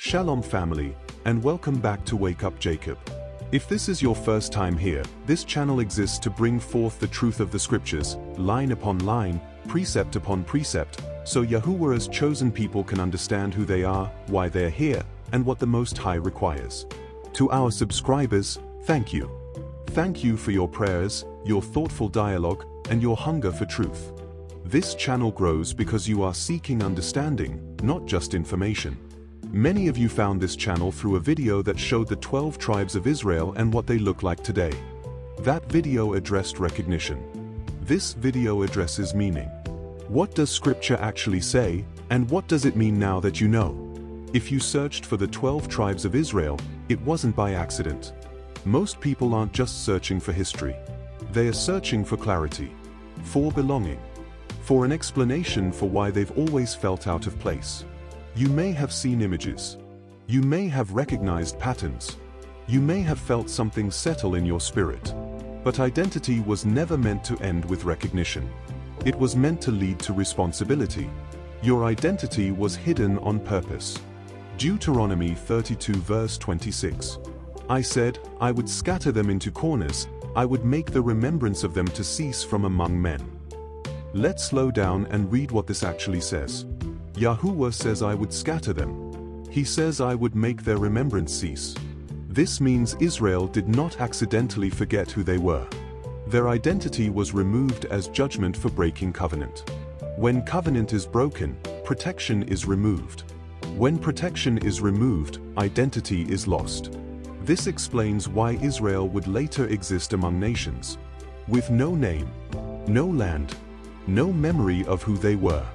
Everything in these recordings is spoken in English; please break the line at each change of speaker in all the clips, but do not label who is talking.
Shalom family, and welcome back to Wake Up Jacob. If this is your first time here, this channel exists to bring forth the truth of the scriptures, line upon line, precept upon precept, so Yahuwah's chosen people can understand who they are, why they're here, and what the Most High requires. To our subscribers, thank you. Thank you for your prayers, your thoughtful dialogue, and your hunger for truth. This channel grows because you are seeking understanding, not just information. Many of you found this channel through a video that showed the 12 tribes of Israel and what they look like today. That video addressed recognition. This video addresses meaning. What does Scripture actually say, and what does it mean now that you know? If you searched for the 12 tribes of Israel, it wasn't by accident. Most people aren't just searching for history. They are searching for clarity, for belonging, for an explanation for why they've always felt out of place. You may have seen images. You may have recognized patterns. You may have felt something settle in your spirit. But identity was never meant to end with recognition. It was meant to lead to responsibility. Your identity was hidden on purpose. Deuteronomy 32 verse 26. I said, I would scatter them into corners, I would make the remembrance of them to cease from among men. Let's slow down and read what this actually says. Yahuwah says I would scatter them. He says I would make their remembrance cease. This means Israel did not accidentally forget who they were. Their identity was removed as judgment for breaking covenant. When covenant is broken, protection is removed. When protection is removed, identity is lost. This explains why Israel would later exist among nations, with no name, no land, no memory of who they were.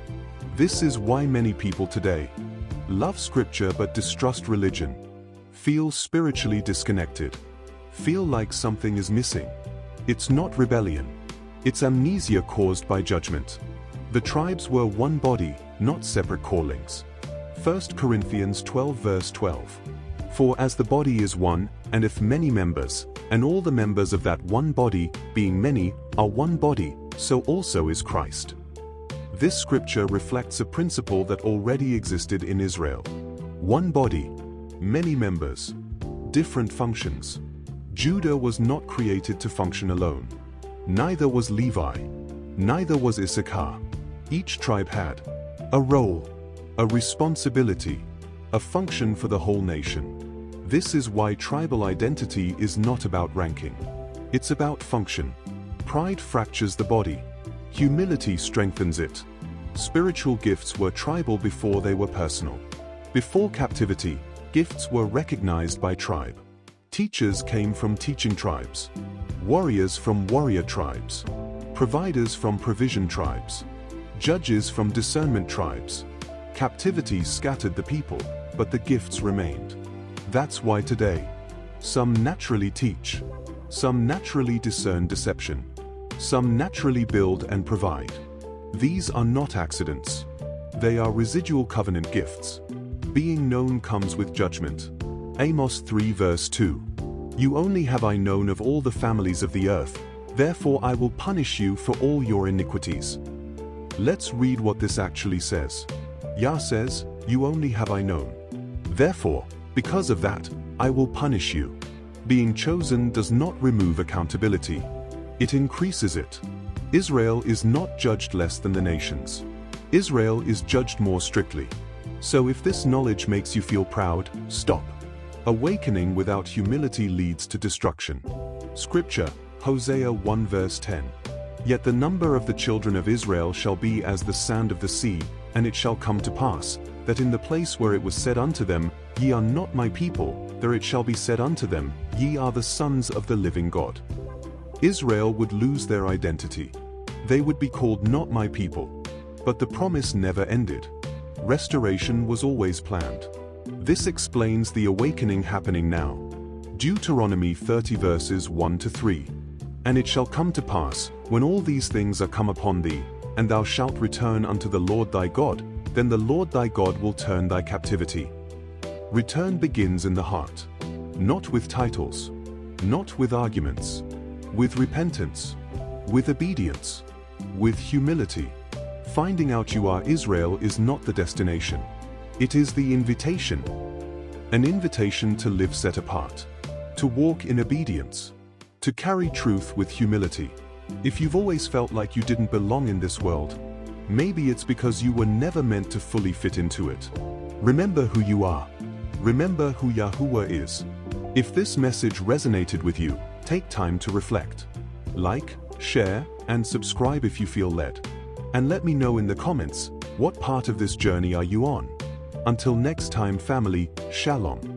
This is why many people today love Scripture but distrust religion, feel spiritually disconnected, feel like something is missing. It's not rebellion. It's amnesia caused by judgment. The tribes were one body, not separate callings. 1 Corinthians 12 verse 12. For as the body is one, and if many members, and all the members of that one body, being many, are one body, so also is Christ. This scripture reflects a principle that already existed in Israel. One body, many members, different functions. Judah was not created to function alone. Neither was Levi. Neither was Issachar. Each tribe had a role, a responsibility, a function for the whole nation. This is why tribal identity is not about ranking. It's about function. Pride fractures the body. Humility strengthens it. Spiritual gifts were tribal before they were personal. Before captivity, gifts were recognized by tribe. Teachers came from teaching tribes. Warriors from warrior tribes. Providers from provision tribes. Judges from discernment tribes. Captivity scattered the people, but the gifts remained. That's why today, some naturally teach. Some naturally discern deception. Some naturally build and provide. These are not accidents. They are residual covenant gifts. Being known comes with judgment. Amos 3 verse 2. You only have I known of all the families of the earth, therefore I will punish you for all your iniquities. Let's read what this actually says. Yah says, you only have I known. Therefore, because of that, I will punish you. Being chosen does not remove accountability. It increases it. Israel is not judged less than the nations. Israel is judged more strictly. So if this knowledge makes you feel proud, stop. Awakening without humility leads to destruction. Scripture, Hosea 1 verse 10. Yet the number of the children of Israel shall be as the sand of the sea, and it shall come to pass, that in the place where it was said unto them, Ye are not my people, there it shall be said unto them, Ye are the sons of the living God. Israel would lose their identity. They would be called not my people. But the promise never ended. Restoration was always planned. This explains the awakening happening now. Deuteronomy 30 verses 1 to 3. And it shall come to pass, when all these things are come upon thee, and thou shalt return unto the Lord thy God, then the Lord thy God will turn thy captivity. Return begins in the heart. Not with titles. Not with arguments. With repentance. With obedience. With humility. Finding out you are Israel is not the destination. It is the invitation. An invitation to live set apart, to walk in obedience, to carry truth with humility. If you've always felt like you didn't belong in this world, maybe it's because you were never meant to fully fit into it. Remember who you are. Remember who Yahuwah is. If this message resonated with you, take time to reflect. Like, share, and subscribe if you feel led. And let me know in the comments, what part of this journey are you on? Until next time, family, Shalom.